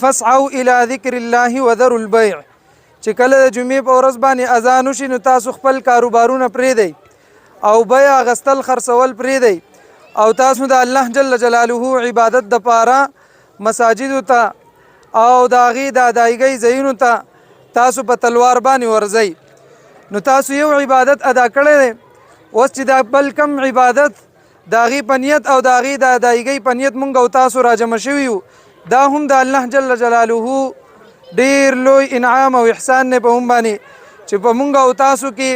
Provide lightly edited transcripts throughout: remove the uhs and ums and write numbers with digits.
فاسعوا الى ذکر الله وذروا البيع چې کله د جمعې په ورځ باندې اذان وشي نو تاسو خپل کاروبارونه پرېږدئ او بیع اخیستل خرڅول پرېږدئ او تاسو د الله جل جلاله عبادت دپاره مساجدو ته او د هغې د ادایګۍ ځایونو ته تاسو په تلوار باندې ورځئ نو تاسو یو عبادت ادا کړی دی اوس چې دا بل کم عبادت د هغې په نیت او د هغې د ادایګۍ په نیت مونږ او تاسو راجمع شوي یو دا هم د الله جل جلاله ډېر لوی انعام او احسان دی په هم باندې چې په مونږ او تاسو کې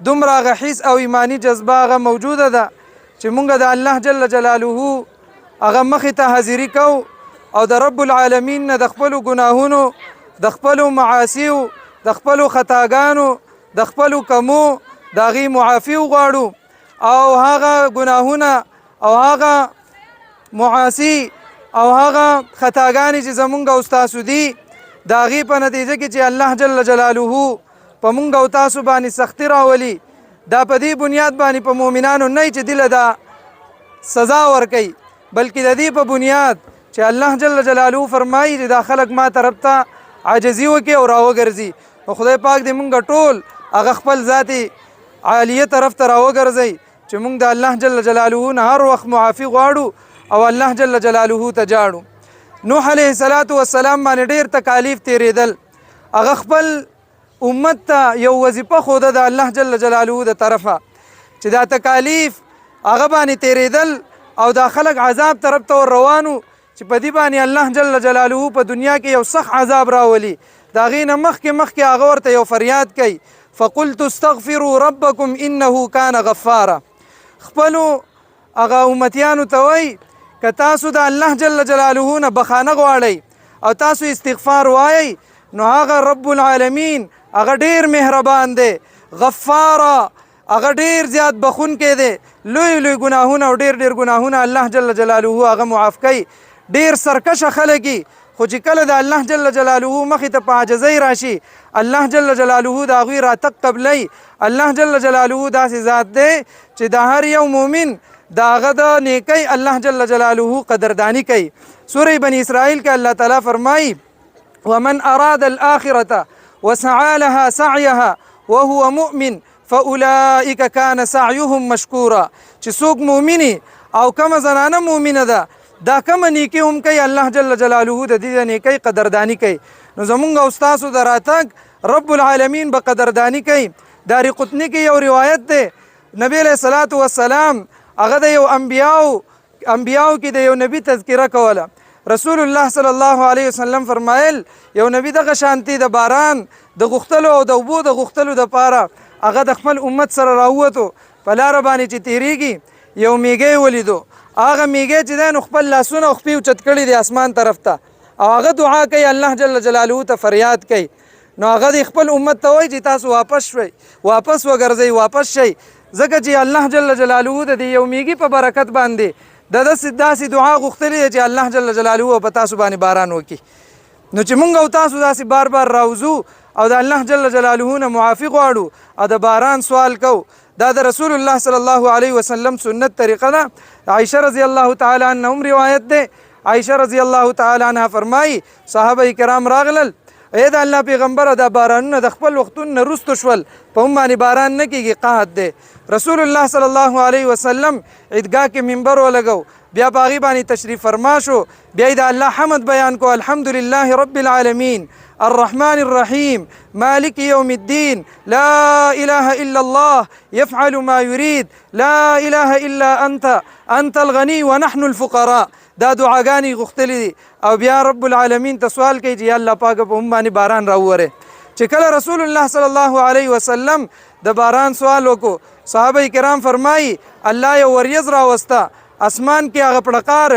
دومره هغه حس او ایمانی جذبه هغه موجوده ده چې مونږ د الله جل جلاله هغه مخې ته حاضري کوو او د رب العالمین نه د خپلو ګناهونو د خپلو معاصیو د خپلو خطاګانو د خپلو کمو د هغې معافي وغواړو او هغه ګناهونه او هغه معاصي او هغه خطاګانې چې زمونږ او ستاسو دي د هغې په نتیجه کې چې الله جل جلاله په مونږ او تاسو باندې سختي راولي دا په دې بنیاد باندې په مؤمنانو نه چې دله دا سزا ورکوي بلکې د دې په بنیاد چې الله جل جلاله فرمایي چې دا خلک ما طرف ته عاجزي وکړي او راوګرځي نو خدای پاک دې مونږ ټول هغه خپل ذاتي عالیه طرف ته راوګرځئ چې مونږ د الله جل جلاله نه هر وخت معافي غواړو او الله جل جلاله ته جاړو نوح علیه السلام باندې ډېر تکالیف تېرېدل هغه خپل امت ته یو وظیفه خوده د الله جل جلاله د طرفه چې دا تکالیف هغه باندې تېرېدل او دا خلک عذاب طرف ته ور روانو چې په دې باندې الله جل جلاله په دنیا کې یو سخت عذاب راولي د هغې نه مخکې هغه ورته یو فریاد کوي فقلت استغفروا ربکم انه کان غفارا خپلو هغه امتیانو ته وایي که تاسو د الله جل جلاله نه بخانه غواړئ او تاسو استغفار وایئ نو هغه رب العالمین هغه ډېر مهربان دی غفاره هغه ډېر زیات بخونکی دی لوی لوی ګناهونه او ډېر ګناهونه الله جل جلاله هغه معاف کوي ډېر سرکشه خلک خو چې کله د الله جل جلاله مخې ته په عاجزۍ راشي الله جل جلاله د هغوی راتګ قبلی الله جل جلاله داسې ذات دی چې د هر یو مؤمن د هغه د نیکۍ الله جل جلاله قدردانی کوي سوره بني اسرائیل کې الله تعالی فرمایي ومن اراد الآخرة وسعى لها سعيها وهو مؤمن فأولئك كان سعيهم مشكورا چې څوک مؤمني او کومه زنانه مؤمنه ده دا کومه نیکي هم کوي الله جل جلاله د دې نیکۍ قدردانی کوي نو زمونږ او ستاسو د راتګ رب العالمین به قدردانی کوي داري قطني کې یو روایت دی نبی علیه الصلاة والسلام هغه د یو انبیاو کې د یو نبی تذکره کوله رسول الله صلی الله علیه وسلم فرمایل یو نبی دغه شانتي د باران د غوښتلو او د اوبو د غوښتلو دپاره هغه د خپل امت سره راووتو په لاره باندې چې تیریږي یو میږی ولیدو هغه میږی چې دی نو خپل لاسونه او خپې اوچت کړي دي اسمان طرف ته او هغه دعا کوي الله جل جلاله ته فریاد کوي نو هغه د خپل امت ته وایي چې تاسو واپس شوئ واپس وګرځئ واپس شئ ځکه چې الله جل جلاله د دې یو میږي په برکت باندې داسې دعا غوښتلې ده چې الله جل جلاله په تاسو باندې باران وکړي نو چې مونږ او تاسو داسې بار بار راوځو او د الله جل جلاله نه معافي غواړو او د باران سوال کوو دا د رسول الله صلی الله علیه وسلم سنت طریقه ده عائشه رضی الله تعالی عنها هم روایت ده عائشه رضی الله تعالی عنها فرمایي صحابه کرام راغلل اې د الله پیغمبره دا بارانونه د خپل وختونو نه وروسته شول په هم باندې باران نه کېږي قحط دی رسول الله صلی الله علیه وسلم عیدګاه کې منبر ولګو بیا په هغې باندې تشریف فرما شو بیا یې د الله حمد بیان کو الحمد لله رب العالمین الرحمن الرحيم مالك يوم الدين لا إله إلا الله يفعل ما يريد لا إله إلا أنت الغني ونحن الفقراء دا دعاګانې غوښتلې دي او بیا رب العالمین ته سوال کوي چې یا الله پاکه په هم باندې باران راوورې چې کله رسول الله صلی الله علیه وسلم د باران سوال وکړو صحابه کرام فرمایي الله یو وریځ راوسته اسمان کې هغه پړقار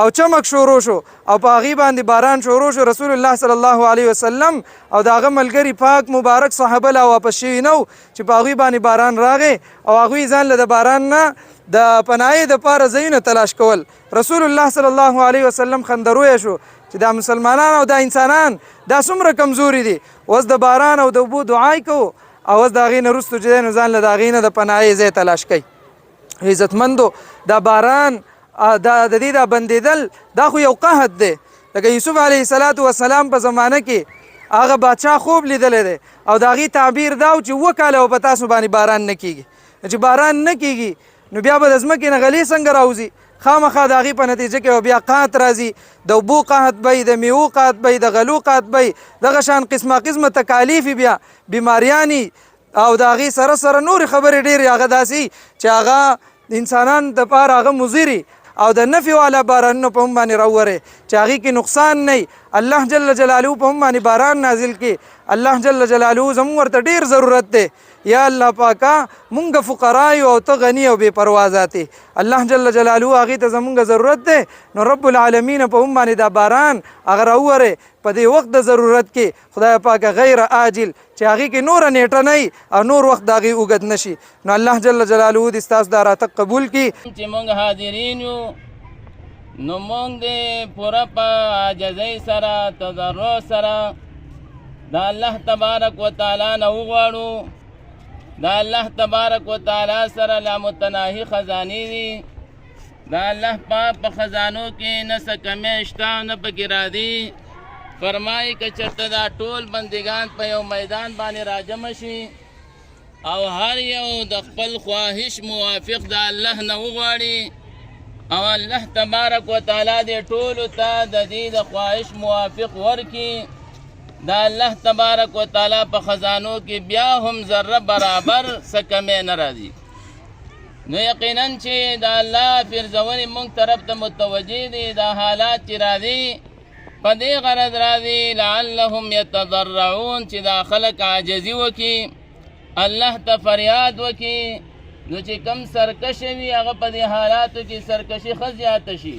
او چمک شروع شو او په هغې باندې باران شروع شو رسول الله صلی الله علیه وسلم او د هغه ملګري پاک مبارک صحابه لا واپس شوي نه چې په هغوی باندې باران راغی او هغوی ځان له د باران نه د پناهۍ دپاره ځایونه تلاش کول رسول الله صلی الله علیه وسلم خندرویه شو چې دا مسلمانان او دا انسانان دا څومره کمزوري دي اوس د باران او د اوبو دعای کوو او اوس د هغې نه وروستو چې دی نو ځان له د هغې نه د پناهۍ ځای تلاش کوي عزتمندو دا باران د دې دا بندېدل دا خو یو قحط دی لکه یوسف علیه السلام په زمانه کې هغه بادشاه خوب لیدلی دی او د هغې تعبیر دا و چې 7 کاله به په تاسو باندې باران نه کیږي. چې باران نه کیږي نو بیا به د ځمکې نه غلې څنګه راوځي؟ خامخا د هغې په نتیجه کې بیا قحط راځي، د اوبو قحط به د میوو قحط به د غلو قحط به دغه شان قسمه قسمه تکالیف بیا بیماریانې او د هغې سره سره نورې خبرې ډېرې هغه داسې چې هغه انسانانو دپاره هغه مضرې او د نفع والا بارانونو په هم باندې راوورې چې هغې کې نقصان نه الله جل جلاله په هم باندې باران نازل کړي. الله جل جلاله زموږ ورته ډېر ضرورت دی. یا الله پاکه مونږ فقرا یو او ته غني او بې پروا ذاتې. الله جل جلاله هغې ته زمونږ ضرورت دی نو رب العالمین په هم باندې دا باران هغه راوورې په دې وخت د ضرورت کې خدای پاکه غیر عاجل چې هغې کې نوره نیټه نه او نور وخت د هغې اوږد نه شي. نو الله جل جلاله دې ستاسو دا راتګ قبول کړي. چې موږ حاضرین یو نو موږ دې پوره په عاجزۍ سره تضرع سره د الله تبارک وتعالی نه وغواړو. د الله تبارک وتعالی سره لامتناهي خزانې دي. د الله پاک په خزانو کې نه څه کمی شته نه پکې راځي. فرمایي که چېرته دا ټول بندګان په یو میدان باندې راجمع شي او هر یو د خپل خواهش موافق د الله نه وغواړي او الله تبارک وتعالی دې ټولو ته د دې د خواهش موافق ورکړي، د الله تبارک وتعالی په خزانو کې بیا هم ذره برابر څه کمی نه راځي. نو یقینا چې د الله فرزونې موږ طرف ته متوجه دي. دا حالات چې راځي په دې غرض راځي لعلهم یتضرعون چې دا خلک عاجزي وکړي، الله ته فریاد وکړي. نو چې کم سرکشه وي هغه په دې حالاتو کې سرکشي ښه زیاته شي،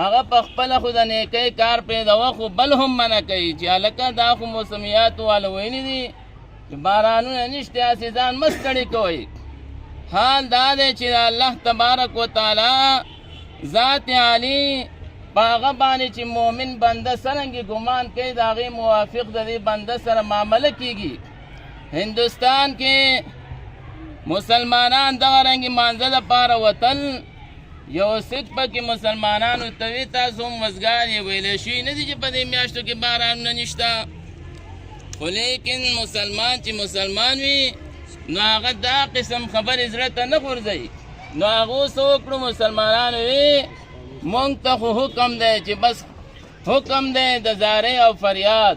هغه په خپله خو د نیکۍ کار پرېږدوه خو بل هم منع کوي چې هلکه دا خو موسمیاتو والا ویلي دي چې بارانونه نشته هسې ځان مه ستړي کوئ. حال دا دی چې الله تبارک وتعالی ذات عالی په هغه باندې چې مؤمن بنده څرنګې ګمان کوي د هغې موافق د دې بنده سره معامله کیږي. هندوستان کې مسلمانان دغه رنګې مانځه دپاره وتل یو سک پکې مسلمانانو ته وي تاسو هم وزګار یې ویلی شوي نه دي چې په دې میاشتو کې بارانونه نشته، خو لیکن مسلمان چې مسلمان وي نو هغه دا قسم خبرې زړه ته نه غورځوي. نو هغو څه وکړو مسلمانانو وي مونږ ته خو حکم دی چې بس حکم دی د زارۍ او فریاد